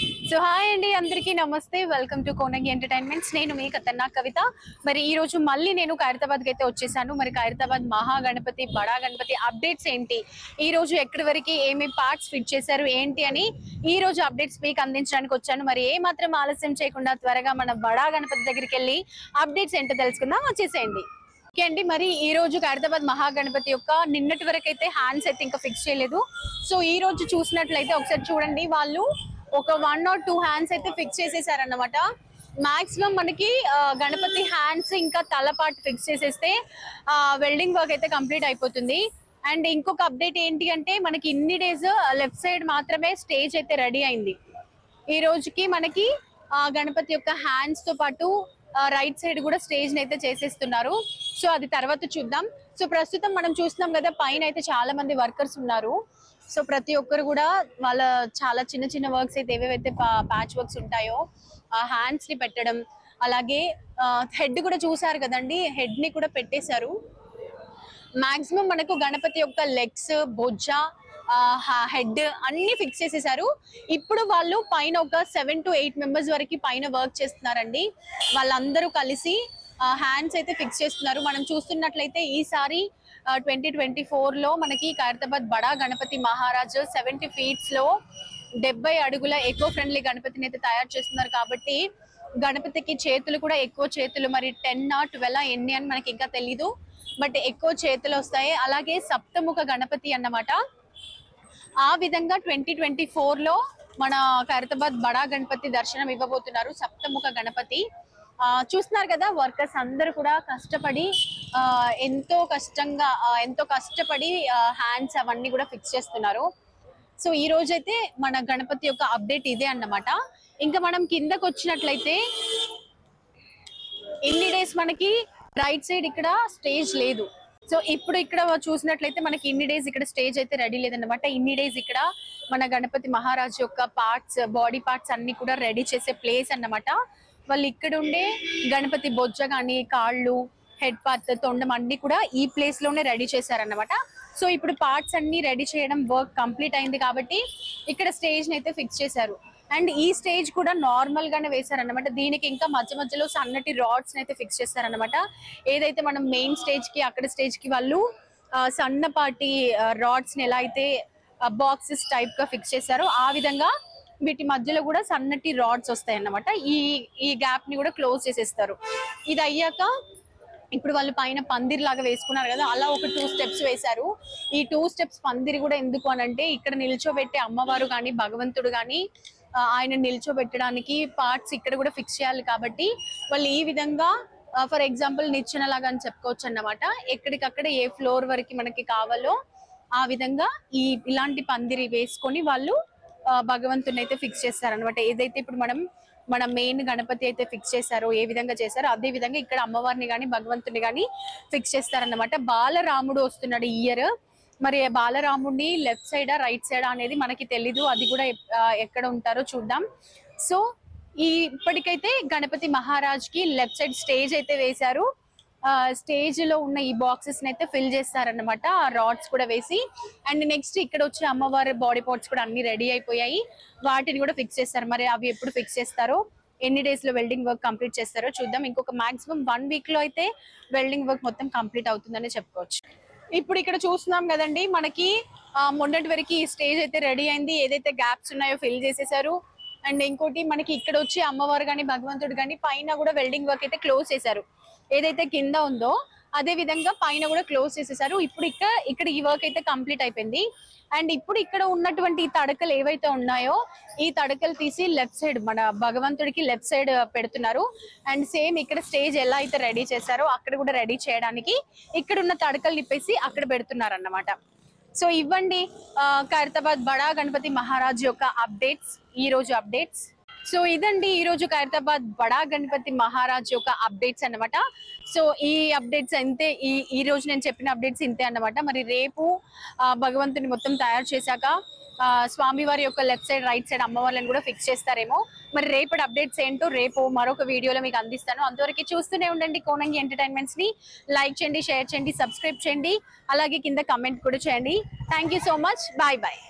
So hi అండి, అందరికీ నమస్తే. Welcome to Konagi entertainments. నేను మీ ఖతర్నాక్ కవిత. మరి ఈ రోజు మళ్ళీ నేను ఖైరతాబాద్కి అయితే వచ్చేసాను. మరి ఖైరతాబాద్ మహాగణపతి బడా గణపతి అప్డేట్స్ ఏంటి, ఈ రోజు ఎక్కడి వరకు ఏమేమి పార్ట్స్ ఫిట్ చేశారు ఏంటి అని ఈ రోజు అప్డేట్స్ మీకు అందించడానికి వచ్చాను. మరి ఏ మాత్రం ఆలస్యం చేయకుండా త్వరగా మన బడా గణపతి దగ్గరికి వెళ్ళి అప్డేట్స్ ఏంటో తెలుసుకుందాం. వచ్చేసేయండి. ఓకే అండి, మరి ఈ రోజు ఖైరతాబాద్ మహాగణపతి యొక్క నిన్నటి వరకు అయితే హ్యాండ్స్ అయితే ఇంకా ఫిక్స్ చేయలేదు. సో ఈ రోజు చూసినట్లయితే ఒకసారి చూడండి, వాళ్ళు ఒక 1 or 2 హ్యాండ్స్ అయితే ఫిక్స్ చేసేసారన్నమాట. మాక్సిమం మనకి గణపతి హ్యాండ్స్ ఇంకా తల పార్ట్ ఫిక్స్ చేసేస్తే వెల్డింగ్ వర్క్ అయితే కంప్లీట్ అయిపోతుంది. అండ్ ఇంకొక అప్డేట్ ఏంటి అంటే, మనకి ఇన్ని డేస్ లెఫ్ట్ సైడ్ మాత్రమే స్టేజ్ అయితే రెడీ అయింది. ఈ రోజుకి మనకి గణపతి యొక్క హ్యాండ్స్ తో పాటు రైట్ సైడ్ కూడా స్టేజ్ అయితే చేసేస్తున్నారు. సో అది తర్వాత చూద్దాం. సో ప్రస్తుతం మనం చూస్తున్నాం కదా, పైన అయితే చాలా మంది వర్కర్స్ ఉన్నారు. సో ప్రతి ఒక్కరు కూడా వాళ్ళ చాలా చిన్న చిన్న వర్క్స్ అయితే ఏవేవైతే ప్యాచ్ వర్క్స్ ఉంటాయో ఆ హ్యాండ్స్ ని పెట్టడం, అలాగే హెడ్ కూడా చూసారు కదండి, హెడ్ ని కూడా పెట్టేశారు. మాక్సిమం మనకు గణపతి యొక్క లెగ్స్, బొజ్జ, హెడ్ అన్ని ఫిక్స్ చేసేసారు. ఇప్పుడు వాళ్ళు పైన ఒక 7 to 8 మెంబర్స్ వరకు పైన వర్క్ చేస్తున్నారండి. వాళ్ళందరూ కలిసి హ్యాండ్స్ అయితే ఫిక్స్ చేస్తున్నారు. మనం చూస్తున్నట్లయితే ఈసారి 2024 లో మనకి ఖైరతాబాద్ బడా గణపతి మహారాజ్ 70 feet లో 70 అడుగుల ఎకో ఫ్రెండ్లీ గణపతిని అయితే తయారు చేస్తున్నారు. కాబట్టి గణపతికి చేతులు కూడా ఎక్కువ చేతులు, మరి 10 or 12 ఎన్ని అని మనకి ఇంకా తెలీదు, బట్ ఎక్కువ చేతులు వస్తాయి. అలాగే సప్తముఖ గణపతి అన్నమాట. ఆ విధంగా 2024 లో మన ఖైరతాబాద్ బడా గణపతి దర్శనం ఇవ్వబోతున్నారు సప్తముఖ గణపతి. చూస్తున్నారు కదా, వర్కర్స్ అందరూ కూడా కష్టపడి ఎంతో కష్టపడి హ్యాండ్స్ అవన్నీ కూడా ఫిక్స్ చేస్తున్నారు. సో ఈ రోజైతే మన గణపతి యొక్క అప్డేట్ ఇదే అన్నమాట. ఇంకా మనం కిందకు వచ్చినట్లయితే ఇన్ని డేస్ మనకి రైట్ సైడ్ ఇక్కడ స్టేజ్ లేదు. సో ఇప్పుడు ఇక్కడ చూసినట్లయితే మనకి ఇన్ని డేస్ ఇక్కడ స్టేజ్ అయితే రెడీ లేదన్నమాట. ఇన్ని డేస్ ఇక్కడ మన గణపతి మహారాజ్ యొక్క పార్ట్స్, బాడీ పార్ట్స్ అన్ని కూడా రెడీ చేసే ప్లేస్ అన్నమాట. వాళ్ళు ఇక్కడ ఉండే గణపతి బొజ్జ కానీ, కాళ్ళు, హెడ్ పార్ట్, తొండం అన్ని కూడా ఈ ప్లేస్ లోనే రెడీ చేశారన్నమాట. సో ఇప్పుడు పార్ట్స్ అన్ని రెడీ చేయడం వర్క్ కంప్లీట్ అయింది కాబట్టి ఇక్కడ స్టేజ్ ని అయితే ఫిక్స్ చేశారు. అండ్ ఈ స్టేజ్ కూడా నార్మల్ గానే వేశారన్నమాట. దీనికి ఇంకా మధ్య మధ్యలో సన్నటి రాడ్స్ అయితే ఫిక్స్ చేస్తారన్నమాట. ఏదైతే మనం మెయిన్ స్టేజ్ కి అక్కడ స్టేజ్ కి వాళ్ళు సన్నపాటి రాడ్స్ ని ఎలా అయితే బాక్సెస్ టైప్ గా ఫిక్స్ చేశారో ఆ విధంగా వీటి మధ్యలో కూడా సన్నటి రాడ్స్ వస్తాయి అన్నమాట. ఈ గ్యాప్ ని కూడా క్లోజ్ చేసేస్తారు. ఇది అయ్యాక ఇప్పుడు వాళ్ళు పైన పందిరి లాగా వేసుకున్నారు కదా, అలా ఒక 2 steps వేశారు. ఈ 2 steps పందిరి కూడా ఎందుకు అనంటే, ఇక్కడ నిల్చోబెట్టే అమ్మవారు కానీ, భగవంతుడు కానీ ఆయన నిల్చోబెట్టడానికి పార్ట్స్ ఇక్కడ కూడా ఫిక్స్ చేయాలి. కాబట్టి వాళ్ళు ఈ విధంగా ఫర్ ఎగ్జాంపుల్ నిచ్చెన లాగా అని చెప్పుకోవచ్చు అన్నమాట. ఎక్కడికక్కడ ఏ ఫ్లోర్ వరకు మనకి కావాలో ఆ విధంగా ఇలాంటి పందిరి వేసుకొని వాళ్ళు భగవంతుని అయితే ఫిక్స్ చేస్తారనమాట. ఏదైతే ఇప్పుడు మన మెయిన్ గణపతి అయితే ఫిక్స్ చేశారో, ఏ విధంగా చేశారో అదే విధంగా ఇక్కడ అమ్మవారిని కానీ భగవంతుని కానీ ఫిక్స్ చేస్తారన్నమాట. బాలరాముడు వస్తున్నాడు ఈ ఇయర్. మరి బాలరాముడిని లెఫ్ట్ సైడా రైట్ సైడా అనేది మనకి తెలీదు, అది కూడా ఎక్కడ ఉంటారో చూద్దాం. సో ఇప్పటికైతే గణపతి మహారాజ్ కి లెఫ్ట్ సైడ్ స్టేజ్ అయితే వేశారు. స్టేజ్ లో ఉన్న ఈ బాక్సెస్ ని అయితే ఫిల్ చేస్తారన్నమాట, ఆ రాడ్స్ కూడా వేసి. అండ్ నెక్స్ట్ ఇక్కడ వచ్చే అమ్మవారి బాడీ పార్ట్స్ కూడా అన్ని రెడీ అయిపోయాయి, వాటిని కూడా ఫిక్స్ చేస్తారు. మరి అవి ఎప్పుడు ఫిక్స్ చేస్తారో, ఎన్ని డేస్ లో వెల్డింగ్ వర్క్ కంప్లీట్ చేస్తారో చూద్దాం. ఇంకొక మాక్సిమం 1 week లో అయితే వెల్డింగ్ వర్క్ మొత్తం కంప్లీట్ అవుతుందని చెప్పుకోవచ్చు. ఇప్పుడు ఇక్కడ చూస్తున్నాం కదండి, మనకి మొన్నటి వరకు ఈ స్టేజ్ అయితే రెడీ అయింది. ఏదైతే గ్యాప్స్ ఉన్నాయో ఫిల్ చేసేసారు. అండ్ ఇంకోటి మనకి ఇక్కడ వచ్చి అమ్మవారు కానీ భగవంతుడు కానీ పైన కూడా వెల్డింగ్ వర్క్ అయితే క్లోజ్ చేశారు. ఏదైతే కింద ఉందో అదే విధంగా పైన కూడా క్లోజ్ చేసేసారు. ఇప్పుడు ఇక్కడ ఈ వర్క్ అయితే కంప్లీట్ అయిపోయింది. అండ్ ఇప్పుడు ఇక్కడ ఉన్నటువంటి ఈ తడకలు ఏవైతే ఉన్నాయో ఈ తడకలు తీసి లెఫ్ట్ సైడ్ మన భగవంతుడికి లెఫ్ట్ సైడ్ పెడుతున్నారు. అండ్ సేమ్ ఇక్కడ స్టేజ్ ఎలా అయితే రెడీ చేశారో అక్కడ కూడా రెడీ చేయడానికి ఇక్కడ ఉన్న తడకలు నిప్పేసి అక్కడ పెడుతున్నారు అన్నమాట. సో ఇవ్వండి ఖైరతాబాద్ బడా గణపతి మహారాజ్ యొక్క అప్డేట్స్, ఈ రోజు అప్డేట్స్. సో ఇదండి ఈ రోజు ఖైరతాబాద్ బడా గణపతి మహారాజ్ యొక్క అప్డేట్స్ అన్నమాట. సో ఈ అప్డేట్స్ అంతే, ఈ రోజు నేను చెప్పిన అప్డేట్స్ ఇంతే అన్నమాట. మరి రేపు భగవంతుని మొత్తం తయారు చేశాక స్వామివారి యొక్క లెఫ్ట్ సైడ్ రైట్ సైడ్ అమ్మవార్లను కూడా ఫిక్స్ చేస్తారేమో. మరి రేపటి అప్డేట్స్ ఏంటో రేపు మరొక వీడియోలో మీకు అందిస్తాను. అంతవరకు చూస్తూనే ఉండండి కోనంగి ఎంటర్టైన్మెంట్స్ ని. లైక్ చేయండి, షేర్ చేయండి, సబ్స్క్రైబ్ చేయండి, అలాగే కింద కమెంట్ కూడా చేయండి. Thank you so much. Bye bye.